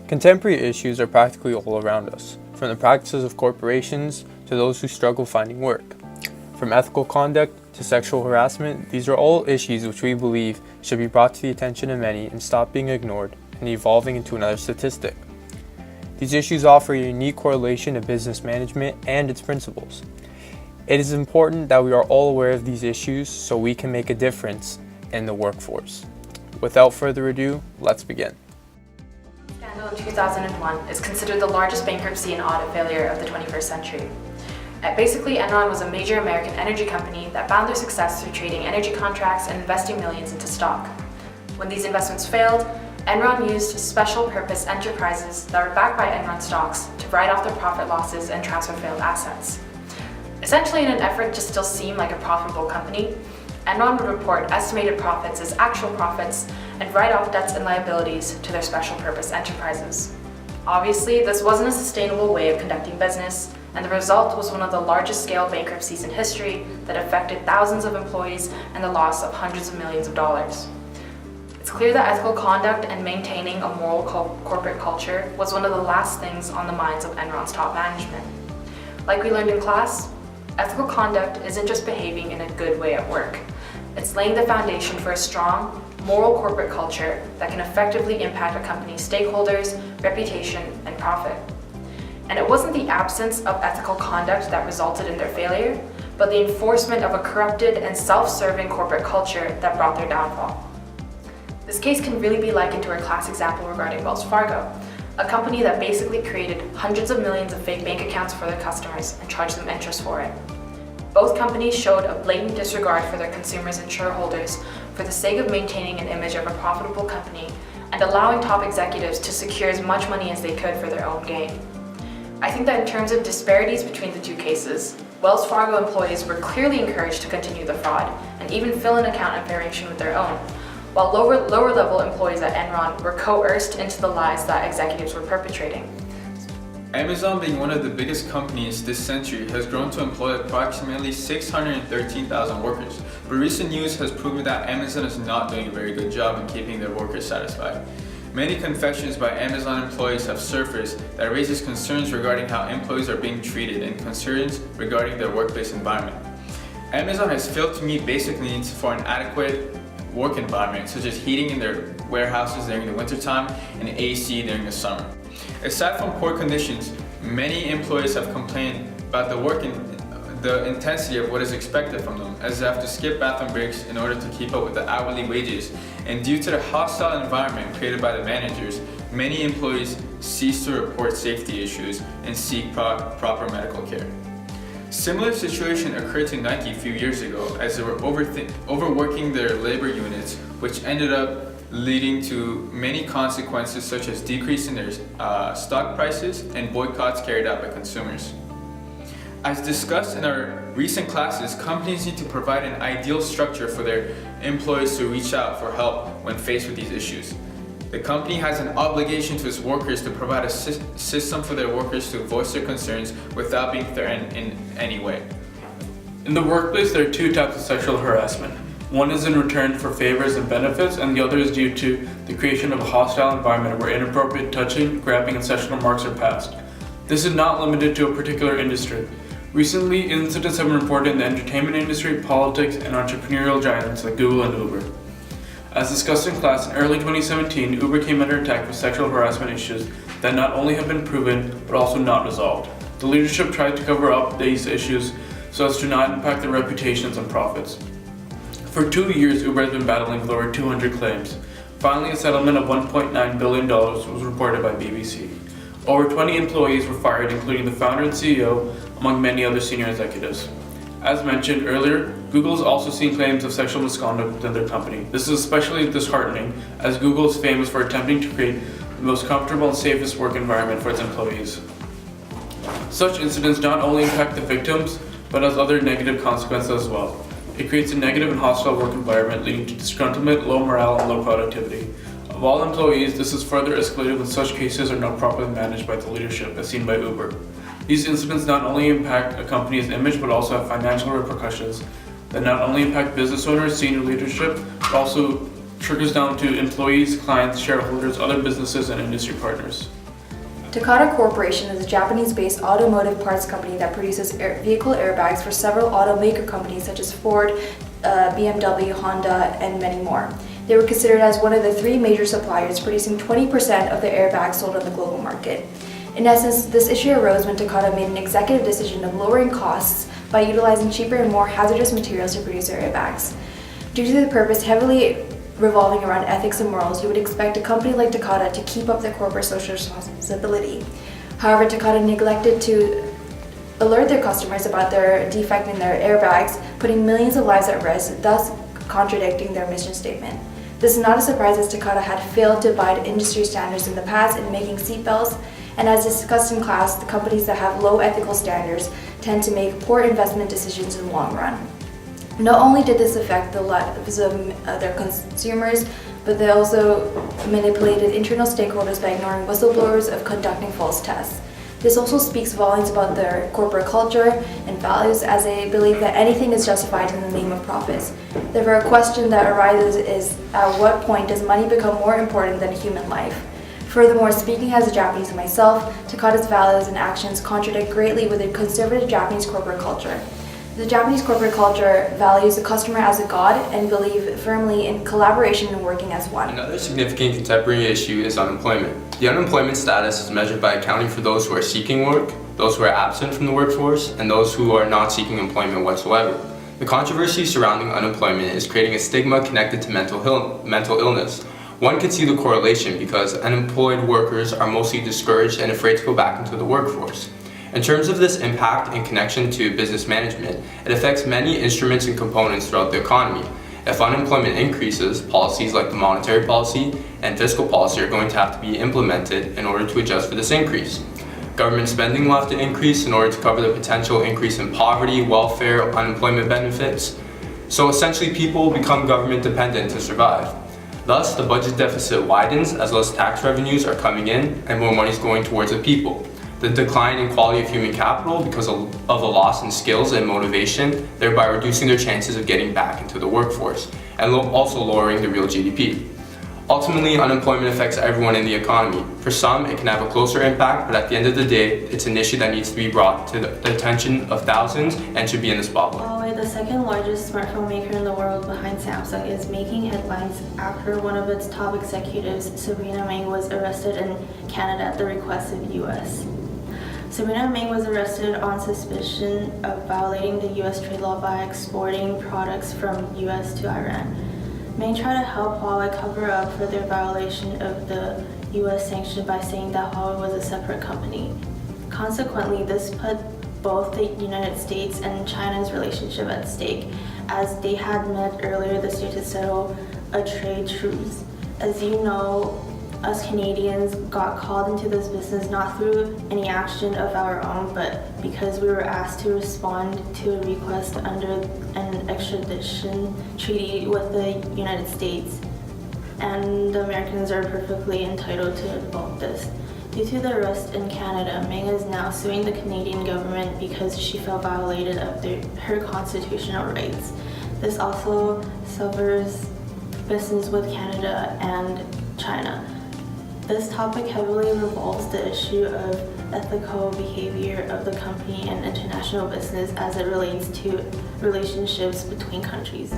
Contemporary issues are practically all around us, from the practices of corporations to those who struggle finding work. From ethical conduct to sexual harassment, these are all issues which we believe should be brought to the attention of many and stop being ignored and evolving into another statistic. These issues offer a unique correlation to business management and its principles. It is important that we are all aware of these issues so we can make a difference in the workforce. Without further ado, let's begin. Scandal in 2001 is considered the largest bankruptcy and audit failure of the 21st century. Basically, Enron was a major American energy company that found their success through trading energy contracts and investing millions into stock. When these investments failed, Enron used special purpose enterprises that were backed by Enron stocks to write off their profit losses and transfer failed assets. Essentially, in an effort to still seem like a profitable company, Enron would report estimated profits as actual profits and write off debts and liabilities to their special purpose enterprises. Obviously, this wasn't a sustainable way of conducting business, and the result was one of the largest scale bankruptcies in history that affected thousands of employees and the loss of hundreds of millions of dollars. It's clear that ethical conduct and maintaining a moral corporate culture was one of the last things on the minds of Enron's top management. Like we learned in class, ethical conduct isn't just behaving in a good way at work. It's laying the foundation for a strong, moral corporate culture that can effectively impact a company's stakeholders, reputation, and profit. And it wasn't the absence of ethical conduct that resulted in their failure, but the enforcement of a corrupted and self-serving corporate culture that brought their downfall. This case can really be likened to our class example regarding Wells Fargo, a company that basically created hundreds of millions of fake bank accounts for their customers and charged them interest for it. Both companies showed a blatant disregard for their consumers and shareholders for the sake of maintaining an image of a profitable company and allowing top executives to secure as much money as they could for their own gain. I think that in terms of disparities between the two cases, Wells Fargo employees were clearly encouraged to continue the fraud and even fill an account in variation with their own, while lower level employees at Enron were coerced into the lies that executives were perpetrating. Amazon, being one of the biggest companies this century, has grown to employ approximately 613,000 workers. But recent news has proven that Amazon is not doing a very good job in keeping their workers satisfied. Many confessions by Amazon employees have surfaced that raises concerns regarding how employees are being treated and concerns regarding their workplace environment. Amazon has failed to meet basic needs for an adequate work environment, such as heating in their warehouses during the wintertime and AC during the summer. Aside from poor conditions, many employees have complained about the intensity of what is expected from them, as they have to skip bathroom breaks in order to keep up with the hourly wages. And due to the hostile environment created by the managers, many employees cease to report safety issues and seek proper medical care. Similar situation occurred to Nike a few years ago, as they were overworking their labor units, which ended up leading to many consequences such as decrease in their stock prices and boycotts carried out by consumers. As discussed in our recent classes, companies need to provide an ideal structure for their employees to reach out for help when faced with these issues. The company has an obligation to its workers to provide a system for their workers to voice their concerns without being threatened in any way. In the workplace, there are two types of sexual harassment. One is in return for favors and benefits, and the other is due to the creation of a hostile environment where inappropriate touching, grabbing, and sexual remarks are passed. This is not limited to a particular industry. Recently, incidents have been reported in the entertainment industry, politics, and entrepreneurial giants like Google and Uber. As discussed in class, in early 2017, Uber came under attack with sexual harassment issues that not only have been proven, but also not resolved. The leadership tried to cover up these issues so as to not impact their reputations and profits. For 2 years, Uber has been battling with over 200 claims. Finally, a settlement of $1.9 billion was reported by BBC. Over 20 employees were fired, including the founder and CEO, among many other senior executives. As mentioned earlier, Google is also seeing claims of sexual misconduct within their company. This is especially disheartening, as Google is famous for attempting to create the most comfortable and safest work environment for its employees. Such incidents not only impact the victims, but has other negative consequences as well. It creates a negative and hostile work environment, leading to disgruntlement, low morale, and low productivity. Of all employees, this is further escalated when such cases are not properly managed by the leadership, as seen by Uber. These incidents not only impact a company's image, but also have financial repercussions that not only impact business owners, senior leadership, but also trickles down to employees, clients, shareholders, other businesses, and industry partners. Takata Corporation is a Japanese-based automotive parts company that produces vehicle airbags for several automaker companies such as Ford, BMW, Honda, and many more. They were considered as one of the 3 major suppliers, producing 20% of the airbags sold on the global market. In essence, this issue arose when Takata made an executive decision of lowering costs by utilizing cheaper and more hazardous materials to produce their airbags. Due to the purpose heavily revolving around ethics and morals, you would expect a company like Takata to keep up their corporate social responsibility. However, Takata neglected to alert their customers about their defect in their airbags, putting millions of lives at risk, thus contradicting their mission statement. This is not a surprise, as Takata had failed to abide industry standards in the past in making seatbelts, and as discussed in class, the companies that have low ethical standards tend to make poor investment decisions in the long run. Not only did this affect the lives of their consumers, but they also manipulated internal stakeholders by ignoring whistleblowers of conducting false tests. This also speaks volumes about their corporate culture and values, as they believe that anything is justified in the name of profits. Therefore, a question that arises is, at what point does money become more important than human life? Furthermore, speaking as a Japanese myself, Takata's values and actions contradict greatly with the conservative Japanese corporate culture. The Japanese corporate culture values the customer as a god and believe firmly in collaboration and working as one. Another significant contemporary issue is unemployment. The unemployment status is measured by accounting for those who are seeking work, those who are absent from the workforce, and those who are not seeking employment whatsoever. The controversy surrounding unemployment is creating a stigma connected to mental illness. One can see the correlation because unemployed workers are mostly discouraged and afraid to go back into the workforce. In terms of this impact in connection to business management, it affects many instruments and components throughout the economy. If unemployment increases, policies like the monetary policy and fiscal policy are going to have to be implemented in order to adjust for this increase. Government spending will have to increase in order to cover the potential increase in poverty, welfare, unemployment benefits. So essentially, people will become government dependent to survive. Thus, the budget deficit widens as less tax revenues are coming in and more money is going towards the people. The decline in quality of human capital because of a loss in skills and motivation, thereby reducing their chances of getting back into the workforce, and also lowering the real GDP. Ultimately, unemployment affects everyone in the economy. For some, it can have a closer impact, but at the end of the day, it's an issue that needs to be brought to the attention of thousands and should be in the spotlight. Huawei, the second largest smartphone maker in the world behind Samsung, is making headlines after one of its top executives, Sabrina Meng, was arrested in Canada at the request of the US. Sabrina Meng was arrested on suspicion of violating the US trade law by exporting products from US to Iran. Meng tried to help Huawei cover up for their violation of the US sanction by saying that Huawei was a separate company. Consequently, this put both the United States and China's relationship at stake, as they had met earlier this year to settle a trade truce. As you know, us Canadians got called into this business not through any action of our own, but because we were asked to respond to a request under an extradition treaty with the United States. And the Americans are perfectly entitled to vote this. Due to the arrest in Canada, Meng is now suing the Canadian government because she felt violated of her constitutional rights. This also severs business with Canada and China. This topic heavily revolves the issue of ethical behavior of the company and international business as it relates to relationships between countries.